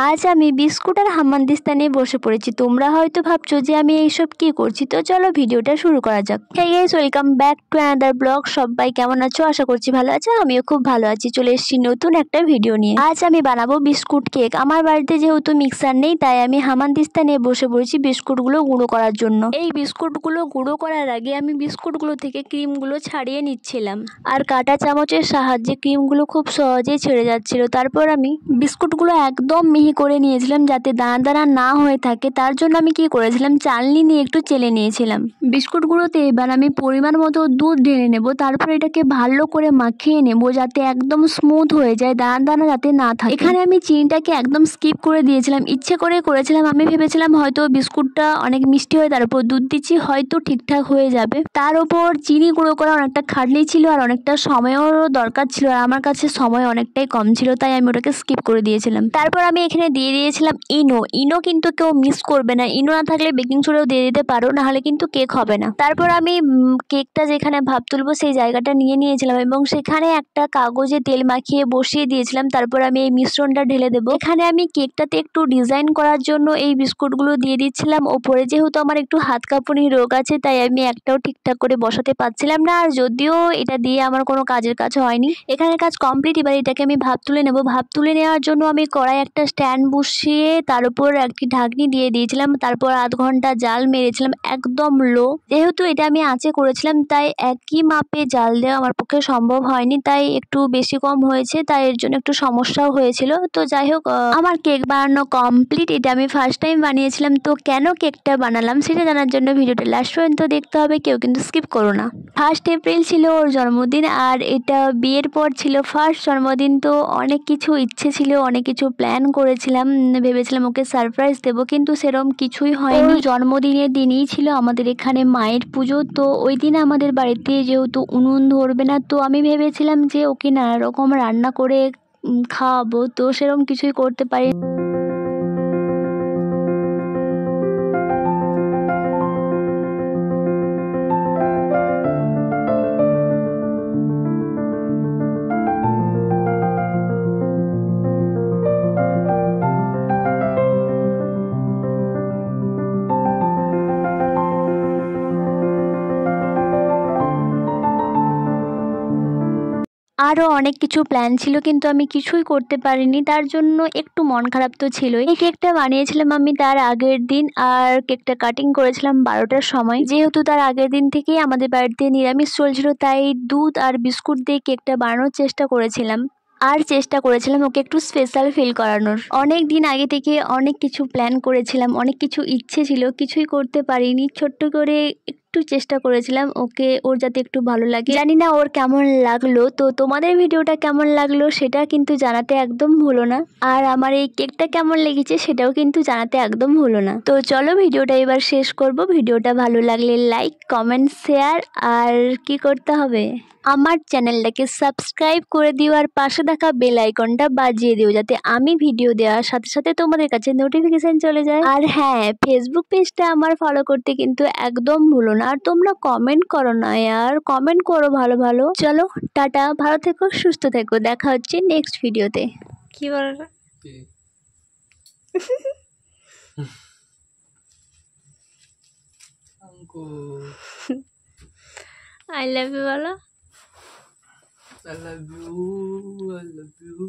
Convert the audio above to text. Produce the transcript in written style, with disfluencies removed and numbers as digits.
আজ আমি বিস্কুট আর হামানদিস্তা নিয়ে বসে পড়েছি। তোমরা হয়তো ভাবছো যে আমি এইসব কি করছি, তো চলো ভিডিওটা শুরু করা যাক। Hey guys, welcome back to another blog. সবাই কেমন আছো? আশা করছি ভালো আছো। আমিও খুব ভালো আছি। চলে এসেছি নতুন একটা ভিডিও নিয়ে। আজ আমি বানাবো বিস্কুট কেক। আমার বাড়িতে যেহেতু মিক্সার নেই, তাই আমি হামানদিস্তা নিয়ে বসে পড়েছি বিস্কুটগুলো গুঁড়ো করার জন্য। এই বিস্কুটগুলো গুঁড়ো করার আগে আমি বিস্কুটগুলো থেকে ক্রিমগুলো ছাড়িয়ে নিচ্ছিলাম, আর কাঁটা চামচের সাহায্যে ক্রিমগুলো খুব সহজেই ছেড়ে যাচ্ছিল। তারপর আমি বিস্কুটগুলো একদম মিহি করে নিয়েছিলাম যাতে দানা দানা না হয়ে থাকে। তার জন্য আমি কি করেছিলাম, চালনি নিয়ে একটু চেলে নিয়েছিলাম। বিস্কুটগুলোতে এবার আমি পরিমাণ মতো দুধ ঢেলে নেব। তারপর এটাকে ভালো করে মাখিয়ে নেব যাতে একদম স্মুথ হয়ে যায়, দানা দানা যাতে না থাকে। এখানে আমি চিনিটাকে একদম স্কিপ করে দিয়েছিলাম, ইচ্ছে করে করেছিলাম। আমি ভেবেছিলাম হয়তো বিস্কুটটা অনেক মিষ্টি হয়, তার উপর দুধ দিচ্ছি, হয়তো ঠিকঠাক হয়ে যাবে। তার উপর চিনি গুঁড়ো করা অনেকটা খাটনি ছিল আর অনেকটা সময়ও দরকার ছিল, আর আমার কাছে সময় অনেকটাই কম ছিল, তাই আমি ওটাকে স্কিপ করে দিয়েছিলাম। তারপর আমি এখানে দিয়ে দিয়েছিলাম ইনো কিন্তু কেউ মিস করবে না। ইনো না থাকলে বেকিং সোডাও দিয়ে দিতে পারো, নাহলে কিন্তু কেক হবে না। তারপর আমি কেকটা যেখানে ভাপ তুলবো সেই জায়গাটা নিয়ে নিয়েছিলাম এবং সেখানে একটা কাগজে তেল মাখিয়ে বসিয়ে দিয়েছিলাম। তারপর আমি এই মিশ্রণটা ঢেলে দেবো। এখানে আমি কেকটাতে একটু ডিজাইন করার জন্য এই বিস্কুটগুলো দিয়ে দিচ্ছিলাম ওপরে। যেহেতু আমার একটু হাত কাঁপুনি রোগ আছে, তাই আমি একটাও ঠিকঠাক করে বসাতে পারছিলাম না, আর যদিও এটা দিয়ে আমার কোনো কাজের কাজ হয়নি। এখানে কাজ কমপ্লিট। এবার এটাকে আমি ভাপ তুলে নেব। ভাপ তুলে নেওয়ার জন্য আমি কড়াই একটা স্ট্যান্ড বসিয়ে তার উপর একটি ঢাকনি দিয়ে দিয়েছিলাম। তারপর আধ ঘন্টা জাল মেরেছিলাম একদম লো। যেহেতু এটা আমি আঁচে করেছিলাম, তাই একই মাপে জাল দেওয়া আমার পক্ষে সম্ভব হয়নি, তাই একটু বেশি কম হয়েছে, তাই এর জন্য একটু সমস্যাও হয়েছিল। তো যাই হোক, আমার কেক বানানো কমপ্লিট। এটা আমি ফার্স্ট টাইম বানিয়েছিলাম, তো কেন কেকটা বানালাম সেটা জানার জন্য ভিডিওটা লাস্ট পর্যন্ত দেখতে হবে, কেউ কিন্তু স্কিপ করো না। 1 এপ্রিল ছিল ওর জন্মদিন, আর এটা বিয়ের পর ছিল ফার্স্ট জন্মদিন। তো অনেক কিছু ইচ্ছে ছিল, অনেক কিছু প্ল্যান করেছিলাম, ভেবেছিলাম ওকে সারপ্রাইজ দেবো, কিন্তু সেরকম কিছুই হয়নি। জন্মদিনের দিনই ছিল আমাদের এখানে মায়ের পুজো, তো ওই দিন আমাদের বাড়িতে যেহেতু উনুন ধরবে না, তো আমি ভেবেছিলাম যে ওকে নানা রকম রান্না করে খাওয়াবো, তো সেরকম কিছুই করতে পারি। আরও অনেক কিছু প্ল্যান ছিল, কিন্তু আমি কিছুই করতে পারিনি, তার জন্য একটু মন খারাপ তো ছিলই। এই কেকটা বানিয়েছিলাম আমি তার আগের দিন, আর কেকটা কাটিং করেছিলাম 12টার সময়। যেহেতু তার আগের দিন থেকেই আমাদের বাড়িতে নিরামিষ চলছিল, তাই দুধ আর বিস্কুট দিয়ে কেকটা বানানোর চেষ্টা করেছিলাম, আর চেষ্টা করেছিলাম ওকে একটু স্পেশাল ফিল করানোর। অনেক দিন আগে থেকে অনেক কিছু প্ল্যান করেছিলাম, অনেক কিছু ইচ্ছে ছিল, কিছুই করতে পারিনি। ছোট্ট করে একটু চেষ্টা করেছিলাম ওর যাতে একটু ভালো লাগে। জানি না ওর কেমন লাগলো, তো তোমাদের ভিডিওটা কেমন লাগলো সেটা কিন্তু জানাতে একদম ভুলো না, আর আমার এই কেকটা কেমন লেগেছে সেটাও কিন্তু জানাতে একদম ভুলো না। তো চলো ভিডিওটা এবার শেষ করব। ভিডিওটা ভালো লাগলে লাইক, কমেন্ট, শেয়ার, আর কি করতে হবে, আমার চ্যানেলটাকে সাবস্ক্রাইব করে দিও, আর পাশে থাকা বেল আইকনটা বাজিয়ে দিও যাতে আমি ভিডিও দেওয়ার সাথে সাথে তোমাদের কাছে নোটিফিকেশন চলে যায়। আর হ্যাঁ, ফেসবুক পেজটা আমার ফলো করতে কিন্তু একদম ভুলো না। আর তোমরা কমেন্ট করো না यार, কমেন্ট করো ভালো ভালো। চলো টাটা, ভালো থেকো, সুস্থ থেকো, দেখা হচ্ছে নেক্সট ভিডিওতে। কি বলো আই লাভ ইউ বলো। I love you. I love you.